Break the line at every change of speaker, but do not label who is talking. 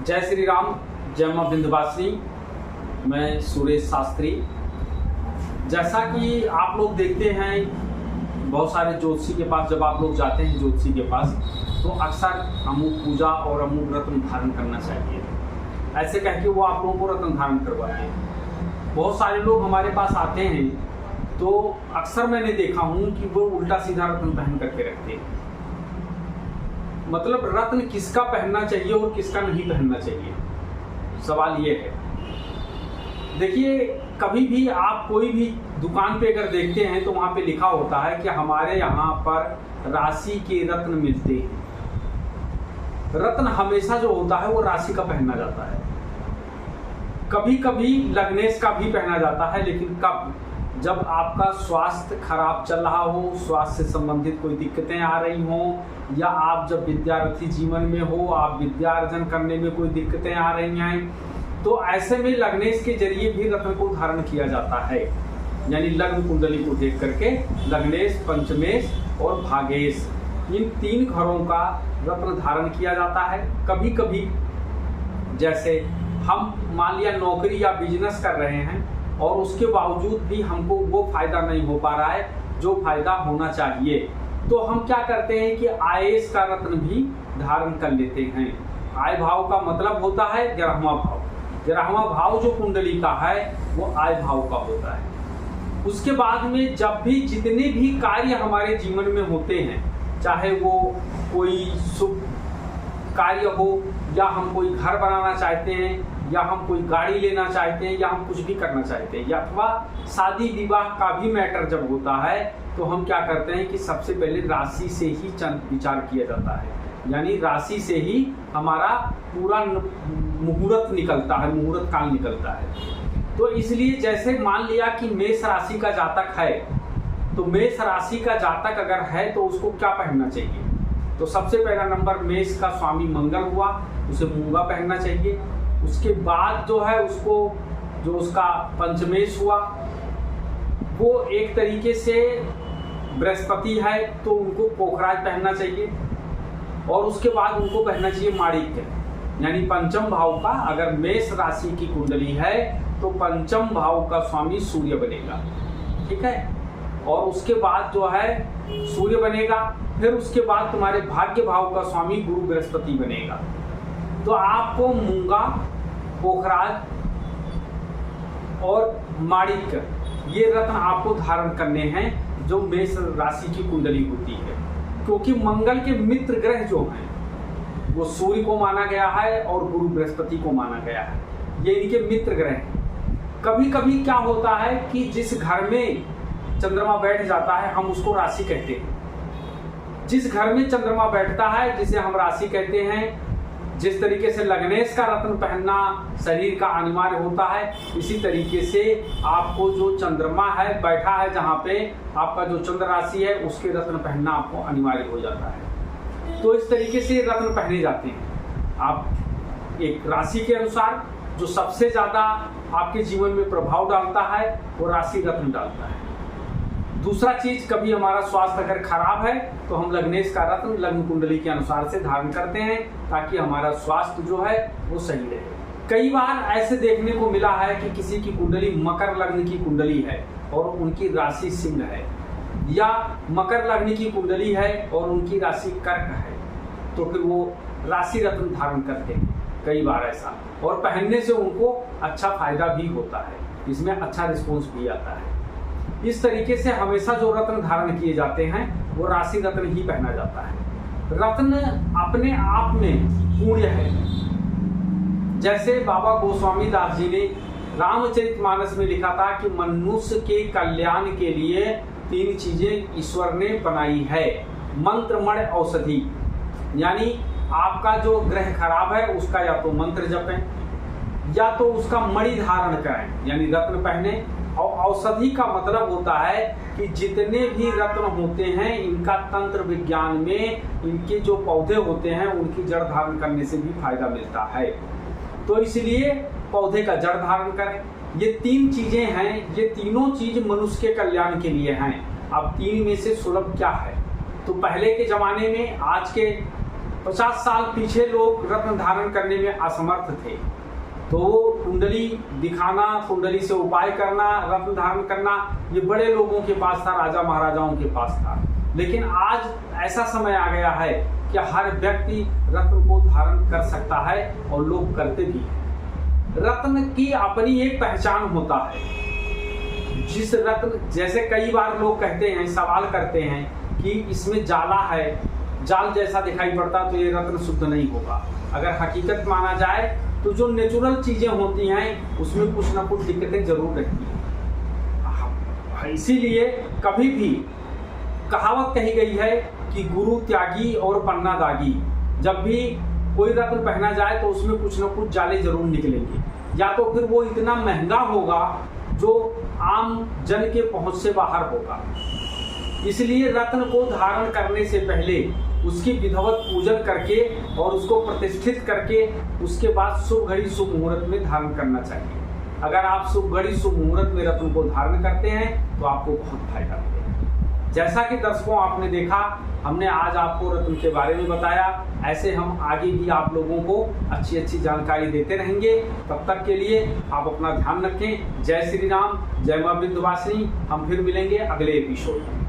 जय श्री राम, जय मां विंध्यवासिनी। मैं सुरेश शास्त्री। जैसा कि आप लोग देखते हैं बहुत सारे ज्योतिषी के पास, जब आप लोग जाते हैं ज्योतिषी के पास तो अक्सर अमुक पूजा और अमुक रत्न धारण करना चाहिए, ऐसे कह के वो आप लोगों को रत्न धारण करवाते हैं। बहुत सारे लोग हमारे पास आते हैं तो अक्सर मैंने देखा हूँ कि वो उल्टा सीधा रत्न पहन करके रखते हैं। मतलब रत्न किसका पहनना चाहिए और किसका नहीं पहनना चाहिए, सवाल ये है। देखिए, कभी भी आप कोई भी दुकान पे अगर देखते हैं तो वहां पे लिखा होता है कि हमारे यहाँ पर राशि के रत्न मिलते हैं। रत्न हमेशा जो होता है वो राशि का पहना जाता है। कभी कभी लग्नेश का भी पहना जाता है, लेकिन कब? जब आपका स्वास्थ्य खराब चल रहा हो, स्वास्थ्य से संबंधित कोई दिक्कतें आ रही हों, या आप जब विद्यार्थी जीवन में हो, आप विद्या अर्जन करने में कोई दिक्कतें आ रही हैं, तो ऐसे में लग्नेश के जरिए भी रत्न को धारण किया जाता है। यानी लग्न कुंडली को देख करके लग्नेश, पंचमेश और भागेश, इन 3 घरों का रत्न धारण किया जाता है। कभी कभी जैसे हम मान लिया नौकरी या बिजनेस कर रहे हैं और उसके बावजूद भी हमको वो फायदा नहीं हो पा रहा है जो फायदा होना चाहिए, तो हम क्या करते हैं कि आयेश का रत्न भी धारण कर लेते हैं। आय भाव का मतलब होता है 11वां भाव। 11वां भाव जो कुंडली का है वो आय भाव का होता है। उसके बाद में जब भी जितने भी कार्य हमारे जीवन में होते हैं, चाहे वो कोई शुभ कार्य हो, या हम कोई घर बनाना चाहते हैं, या हम कोई गाड़ी लेना चाहते हैं, या हम कुछ भी करना चाहते हैं, या अथवा शादी विवाह का भी मैटर जब होता है, तो हम क्या करते हैं कि सबसे पहले राशि से ही विचार किया जाता है। यानी राशि से ही हमारा पूरा मुहूर्त निकलता है, मुहूर्त काल निकलता है। तो इसलिए जैसे मान लिया कि मेष राशि का जातक है, तो मेष राशि का जातक अगर है तो उसको क्या पहनना चाहिए? तो सबसे पहला नंबर, मेष का स्वामी मंगल हुआ, उसे मूंगा पहनना चाहिए। उसके बाद जो है उसको, जो उसका पंचमेश हुआ, वो एक तरीके से बृहस्पति है तो उनको पोखराज पहनना चाहिए। और उसके बाद उनको पहनना चाहिए माणिक्य। यानी पंचम भाव का, अगर मेष राशि की कुंडली है तो पंचम भाव का स्वामी सूर्य बनेगा, ठीक है। और उसके बाद जो है सूर्य बनेगा, फिर उसके बाद तुम्हारे भाग्य भाव का स्वामी गुरु बृहस्पति बनेगा। तो आपको मूंगा, पोखराज और माणिक्य, ये रत्न आपको धारण करने हैं जो मेष राशि की कुंडली होती है। क्योंकि मंगल के मित्र ग्रह जो हैं वो सूर्य को माना गया है और गुरु बृहस्पति को माना गया है, ये इनके मित्र ग्रह हैं। कभी कभी क्या होता है कि जिस घर में चंद्रमा बैठ जाता है हम उसको राशि कहते हैं। जिस घर में चंद्रमा बैठता है जिसे हम राशि कहते हैं। जिस तरीके से लग्नेश का रत्न पहनना शरीर का अनिवार्य होता है, इसी तरीके से आपको जो चंद्रमा है बैठा है, जहाँ पे आपका जो चंद्र राशि है, उसके रत्न पहनना आपको अनिवार्य हो जाता है। तो इस तरीके से रत्न पहने जाते हैं। आप एक राशि के अनुसार जो सबसे ज्यादा आपके जीवन में प्रभाव डालता है वो राशि रत्न डालता है। दूसरा चीज, कभी हमारा स्वास्थ्य अगर खराब है तो हम लग्नेश का रत्न लग्न कुंडली के अनुसार से धारण करते हैं, ताकि हमारा स्वास्थ्य जो है वो सही रहे। कई बार ऐसे देखने को मिला है कि किसी की कुंडली मकर लग्न की कुंडली है और उनकी राशि सिंह है, या मकर लग्न की कुंडली है और उनकी राशि कर्क है, तो फिर वो राशि रत्न धारण करते हैं कई बार ऐसा, और पहनने से उनको अच्छा फायदा भी होता है, इसमें अच्छा रिस्पॉन्स भी आता है। इस तरीके से हमेशा जो रत्न धारण किए जाते हैं वो राशि रत्न ही पहना जाता है। रत्न अपने आप में पुण्य है। जैसे बाबा गोस्वामी दास जी ने रामचरितमानस में लिखा था कि मनुष्य के कल्याण के लिए 3 चीजें ईश्वर ने बनाई है। मंत्र, मण, औषधि। यानी आपका जो ग्रह खराब है उसका या तो मंत्र जपें, या तो उसका मणि धारण करें, यानी रत्न पहने। और औषधि का मतलब होता है कि जितने भी रत्न होते हैं इनका तंत्र विज्ञान में इनके जो पौधे होते हैं उनकी जड़ धारण करने से भी फायदा मिलता है। तो इसलिए पौधे का जड़ धारण करें। ये 3 चीजें हैं, ये तीनों चीज मनुष्य के कल्याण के लिए हैं। अब 3 में से सुलभ क्या है? तो पहले के जमाने में, आज के 50 साल पीछे लोग रत्न धारण करने में असमर्थ थे, तो कुंडली दिखाना, कुंडली से उपाय करना, रत्न धारण करना, ये बड़े लोगों के पास था, राजा महाराजाओं के पास था। लेकिन आज ऐसा समय आ गया है कि हर व्यक्ति रत्न को धारण कर सकता है और लोग करते भी हैं। रत्न की अपनी एक पहचान होता है। जिस रत्न, जैसे कई बार लोग कहते हैं, सवाल करते हैं कि इसमें जाला है, जाल जैसा दिखाई पड़ता, तो ये रत्न शुद्ध नहीं होगा। अगर हकीकत माना जाए तो जो नेचुरल चीजें होती हैं उसमें कुछ ना कुछ दिक्कतें जरूर रहती हैं। इसीलिए कभी भी कहावत कही गई है कि गुरु त्यागी और पन्ना दागी। जब भी कोई रत्न पहना जाए तो उसमें कुछ ना कुछ जाले जरूर निकलेंगे, या तो फिर वो इतना महंगा होगा जो आम जन के पहुंच से बाहर होगा। इसलिए रत्न को धारण करने से पहले उसकी विधिवत पूजन करके और उसको प्रतिष्ठित करके उसके बाद शुभ घड़ी शुभ मुहूर्त में धारण करना चाहिए। अगर आप शुभ घड़ी शुभ मुहूर्त में रत्न को धारण करते हैं तो आपको बहुत फायदा मिलेगा। जैसा कि दर्शकों आपने देखा, हमने आज आपको रत्न के बारे में बताया। ऐसे हम आगे भी आप लोगों को अच्छी अच्छी जानकारी देते रहेंगे। तब तक के लिए आप अपना ध्यान रखें। जय श्री राम, जय मां विंध्यवासिनी। हम फिर मिलेंगे अगले एपिसोड में।